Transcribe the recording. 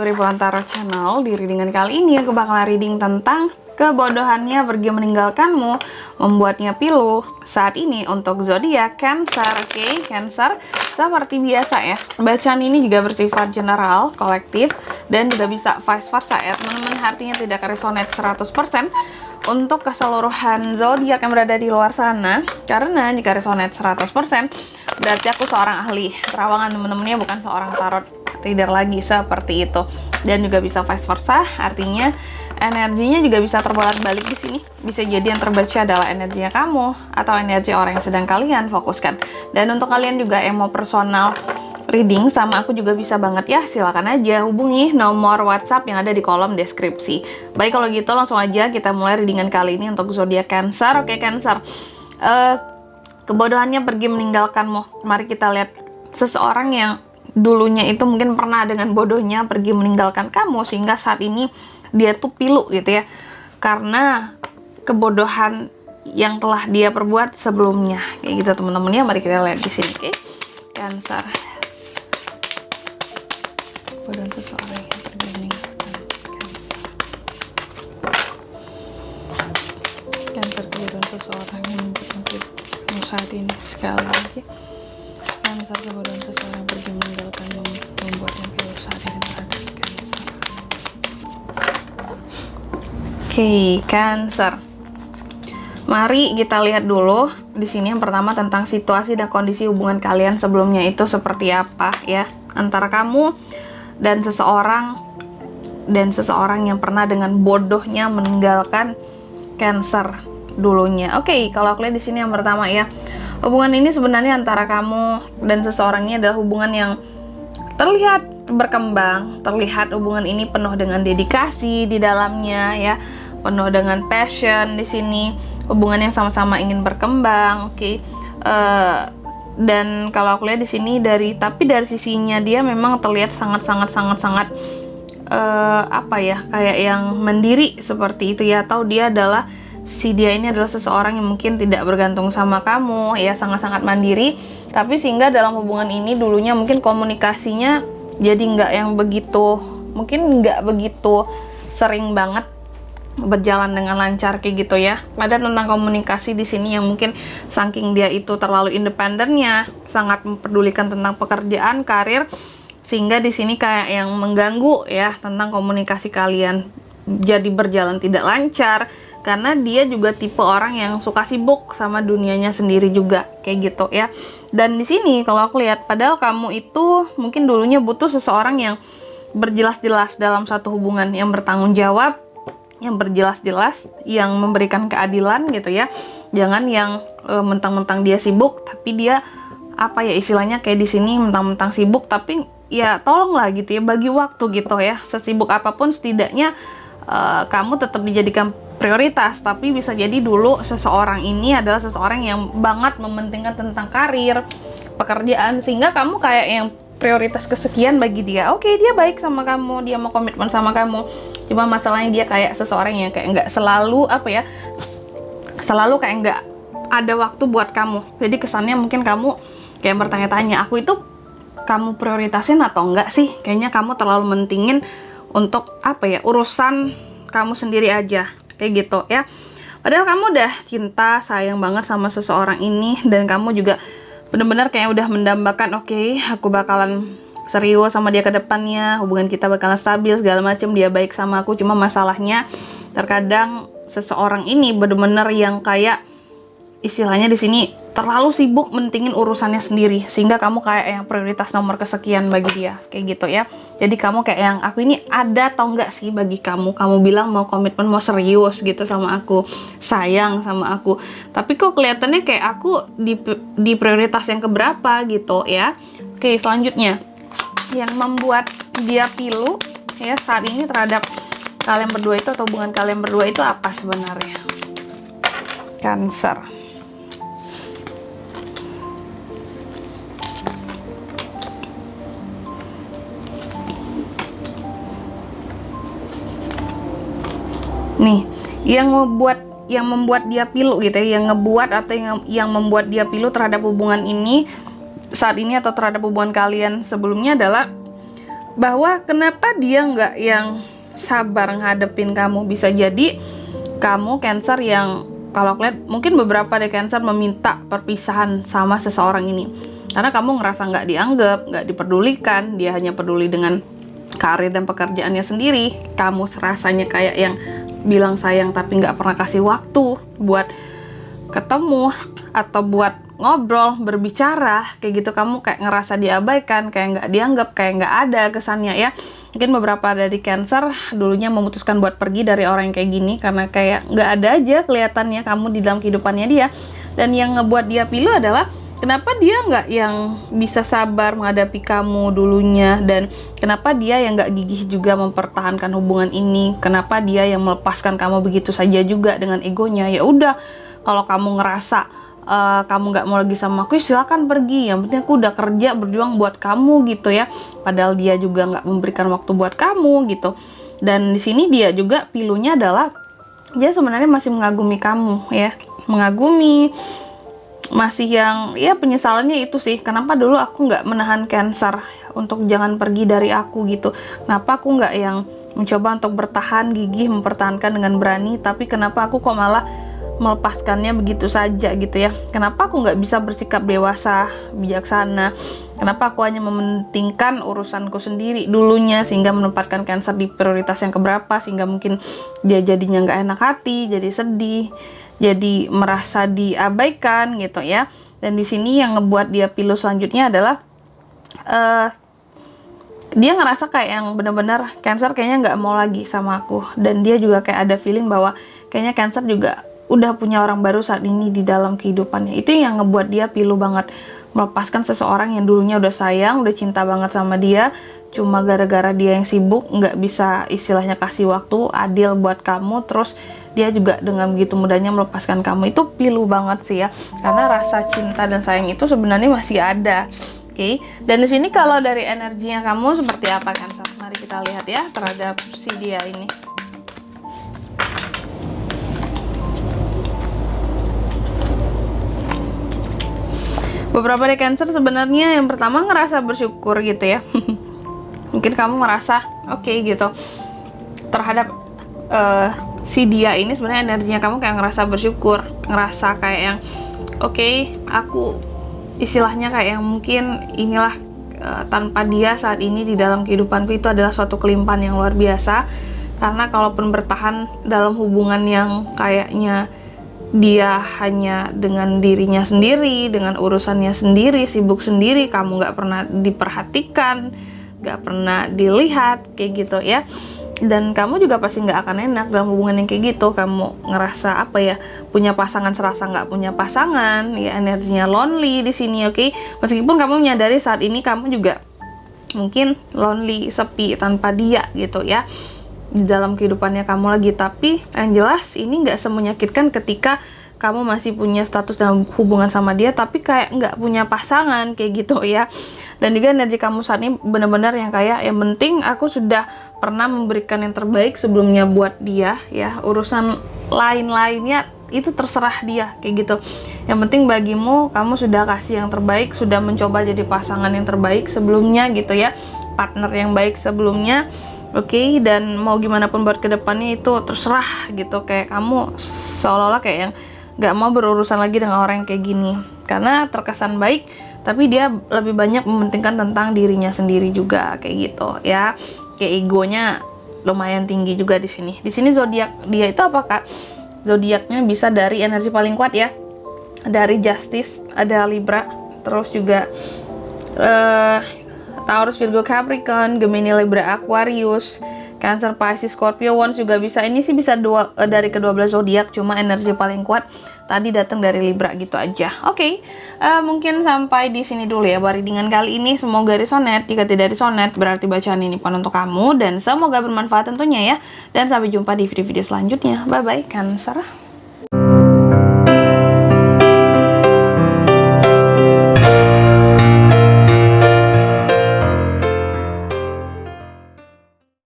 Ribuan Tarot Channel. Di readingan kali ini aku bakalan reading tentang kebodohannya pergi meninggalkanmu, membuatnya pilu. Saat ini untuk zodiak Cancer, oke? Cancer, seperti biasa ya, bacaan ini juga bersifat general, kolektif, dan juga bisa vice versa ya, teman-teman. Artinya tidak resonate 100% untuk keseluruhan zodiak yang berada di luar sana, karena jika resonate 100% berarti aku seorang ahli terawangan, teman-temannya, bukan seorang tarot reader lagi, seperti itu. Dan juga bisa vice versa, artinya energinya juga bisa terbolak-balik di sini. Bisa jadi yang terbaca adalah energinya kamu atau energi orang yang sedang kalian fokuskan. Dan untuk kalian juga yang mau personal reading sama aku juga bisa banget ya, silakan aja hubungi nomor WhatsApp yang ada di kolom deskripsi. Baik, kalau gitu langsung aja kita mulai readingan kali ini untuk zodiak Cancer. Oke, Cancer. Kebodohannya pergi meninggalkanmu. Mari kita lihat seseorang yang dulunya itu mungkin pernah dengan bodohnya pergi meninggalkan kamu, sehingga saat ini dia tuh pilu gitu ya, karena kebodohan yang telah dia perbuat sebelumnya, kayak gitu teman-teman ya. Mari kita lihat di sini, oke? Cancer, kebodohan seseorang yang pergi meninggalkan Cancer. Cancer, kebodohan seseorang yang membuat saat ini. Sekali lagi, Cancer, kebodohan seseorang yang pergi meninggalkan membuatnya pilu saat ini terhadap Cancer. Oke, Cancer. Mari kita lihat dulu di sini yang pertama tentang situasi dan kondisi hubungan kalian sebelumnya itu seperti apa ya, antara kamu dan seseorang yang pernah dengan bodohnya meninggalkan Cancer dulunya. Oke, kalau aku lihat di sini yang pertama ya, hubungan ini sebenarnya antara kamu dan seseorangnya adalah hubungan yang terlihat berkembang, terlihat hubungan ini penuh dengan dedikasi di dalamnya ya, penuh dengan passion di sini, hubungan yang sama-sama ingin berkembang, oke. Dan kalau aku lihat di sini dari sisinya dia memang terlihat sangat apa ya, kayak yang mandiri seperti itu ya, atau dia ini adalah seseorang yang mungkin tidak bergantung sama kamu ya, sangat-sangat mandiri. Tapi sehingga dalam hubungan ini dulunya mungkin komunikasinya jadi nggak begitu sering banget berjalan dengan lancar kayak gitu ya. Ada tentang komunikasi di sini yang mungkin saking dia itu terlalu independennya, sangat memperdulikan tentang pekerjaan, karir, sehingga di sini kayak yang mengganggu ya tentang komunikasi kalian, jadi berjalan tidak lancar. Karena dia juga tipe orang yang suka sibuk sama dunianya sendiri juga, kayak gitu ya. Dan di sini kalau aku lihat, padahal kamu itu mungkin dulunya butuh seseorang yang berjelas-jelas dalam satu hubungan, yang bertanggung jawab, yang berjelas-jelas, yang memberikan keadilan gitu ya. Jangan yang mentang-mentang dia sibuk, tapi dia apa ya istilahnya, kayak di sini mentang-mentang sibuk, tapi ya tolonglah gitu ya, bagi waktu gitu ya. Sesibuk apapun setidaknya kamu tetap dijadikan prioritas. Tapi bisa jadi dulu seseorang ini adalah seseorang yang banget mementingkan tentang karir, pekerjaan, sehingga kamu kayak yang prioritas kesekian bagi dia. Oke, dia baik sama kamu, dia mau komitmen sama kamu, cuma masalahnya dia kayak seseorang yang kayak nggak selalu selalu kayak nggak ada waktu buat kamu. Jadi kesannya mungkin kamu kayak bertanya-tanya, aku itu kamu prioritasin atau enggak sih? Kayaknya kamu terlalu mentingin untuk urusan kamu sendiri aja, kayak gitu ya. Padahal kamu udah cinta, sayang banget sama seseorang ini, dan kamu juga bener-bener kayak udah mendambakan, oke, aku bakalan serius sama dia ke depannya, hubungan kita bakalan stabil segala macem, dia baik sama aku. Cuma masalahnya terkadang seseorang ini bener-bener yang kayak istilahnya di sini terlalu sibuk mentingin urusannya sendiri, sehingga kamu kayak yang prioritas nomor kesekian bagi dia, kayak gitu ya. Jadi kamu kayak yang, aku ini ada atau enggak sih bagi kamu? Kamu bilang mau komitmen, mau serius gitu sama aku, sayang sama aku, tapi kok kelihatannya kayak aku di prioritas yang keberapa gitu ya. Oke, selanjutnya yang membuat dia pilu ya saat ini terhadap kalian berdua itu, atau hubungan kalian berdua itu apa sebenarnya, Cancer? Nih, yang membuat dia pilu gitu ya, yang ngebuat atau yang membuat dia pilu terhadap hubungan ini saat ini atau terhadap hubungan kalian sebelumnya adalah bahwa kenapa dia nggak yang sabar ngadepin kamu. Bisa jadi kamu Cancer yang, kalau aku lihat mungkin beberapa dari Cancer meminta perpisahan sama seseorang ini karena kamu ngerasa nggak dianggap, nggak diperdulikan. Dia hanya peduli dengan karir dan pekerjaannya sendiri. Kamu rasanya kayak yang bilang sayang tapi nggak pernah kasih waktu buat ketemu atau buat ngobrol, berbicara, kayak gitu. Kamu kayak ngerasa diabaikan, kayak nggak dianggap, kayak nggak ada kesannya ya. Mungkin beberapa dari Cancer dulunya memutuskan buat pergi dari orang yang kayak gini karena kayak nggak ada aja kelihatannya kamu di dalam kehidupannya dia. Dan yang ngebuat dia pilu adalah kenapa dia nggak yang bisa sabar menghadapi kamu dulunya, dan kenapa dia yang nggak gigih juga mempertahankan hubungan ini. Kenapa dia yang melepaskan kamu begitu saja juga dengan egonya. Ya udah, kalau kamu ngerasa kamu nggak mau lagi sama aku, silakan pergi, yang penting aku udah kerja berjuang buat kamu gitu ya. Padahal dia juga nggak memberikan waktu buat kamu gitu. Dan di sini dia juga pilunya adalah dia sebenarnya masih mengagumi kamu ya, mengagumi, masih yang ya penyesalannya itu sih, kenapa dulu aku nggak menahan Cancer untuk jangan pergi dari aku gitu. Kenapa aku nggak yang mencoba untuk bertahan gigih mempertahankan dengan berani, tapi kenapa aku kok malah melepaskannya begitu saja gitu ya. Kenapa aku nggak bisa bersikap dewasa, bijaksana? Kenapa aku hanya mementingkan urusanku sendiri dulunya sehingga menempatkan Cancer di prioritas yang keberapa, sehingga mungkin dia jadinya nggak enak hati, jadi sedih, jadi merasa diabaikan gitu ya. Dan di sini yang ngebuat dia pilu selanjutnya adalah dia ngerasa kayak yang bener-bener Cancer kayaknya nggak mau lagi sama aku, dan dia juga kayak ada feeling bahwa kayaknya Cancer juga udah punya orang baru saat ini di dalam kehidupannya. Itu yang ngebuat dia pilu banget, melepaskan seseorang yang dulunya udah sayang, udah cinta banget sama dia, cuma gara-gara dia yang sibuk nggak bisa istilahnya kasih waktu adil buat kamu. Terus dia juga dengan begitu mudahnya melepaskan kamu. Itu pilu banget sih ya, karena rasa cinta dan sayang itu sebenarnya masih ada. Oke, dan di sini kalau dari energinya kamu seperti apa Cancer? Mari kita lihat ya terhadap si dia ini. Beberapa dari Cancer sebenarnya yang pertama ngerasa bersyukur gitu ya. Mungkin kamu ngerasa oke gitu terhadap si dia ini. Sebenarnya energinya kamu kayak ngerasa bersyukur, ngerasa kayak yang oke, aku istilahnya kayak yang mungkin inilah tanpa dia saat ini di dalam kehidupanku itu adalah suatu kelimpahan yang luar biasa. Karena kalaupun bertahan dalam hubungan yang kayaknya dia hanya dengan dirinya sendiri, dengan urusannya sendiri, sibuk sendiri, kamu nggak pernah diperhatikan, nggak pernah dilihat kayak gitu ya. Dan kamu juga pasti nggak akan enak dalam hubungan yang kayak gitu. Kamu ngerasa apa ya, punya pasangan serasa nggak punya pasangan ya, energinya lonely di sini. Oke, meskipun kamu menyadari saat ini kamu juga mungkin lonely, sepi tanpa dia gitu ya di dalam kehidupannya kamu lagi. Tapi yang jelas ini nggak semenyakitkan ketika kamu masih punya status dalam hubungan sama dia tapi kayak nggak punya pasangan kayak gitu ya. Dan juga energi kamu saat ini benar-benar yang kayak yang penting aku sudah pernah memberikan yang terbaik sebelumnya buat dia ya, urusan lain-lainnya itu terserah dia kayak gitu. Yang penting bagimu kamu sudah kasih yang terbaik, sudah mencoba jadi pasangan yang terbaik sebelumnya gitu ya, partner yang baik sebelumnya. Oke, dan mau gimana pun buat kedepannya itu terserah gitu. Kayak kamu seolah-olah kayak yang gak mau berurusan lagi dengan orang yang kayak gini karena terkesan baik tapi dia lebih banyak mementingkan tentang dirinya sendiri juga kayak gitu ya. Kayak egonya lumayan tinggi juga di sini. Di sini zodiak dia itu apa Kak? Zodiaknya bisa dari energi paling kuat ya, dari Justice, ada Libra, terus juga Taurus, Virgo, Capricorn, Gemini, Libra, Aquarius, Cancer, Pisces, Scorpio, Once juga bisa. Ini sih bisa dari ke-12 zodiak, cuma energi paling kuat tadi datang dari Libra gitu aja. Oke, mungkin sampai di sini dulu ya readingan kali ini. Semoga resonate. Jika tidak resonate berarti bacaan ini bukan untuk kamu, dan semoga bermanfaat tentunya ya. Dan sampai jumpa di video-video selanjutnya. Bye bye Cancer.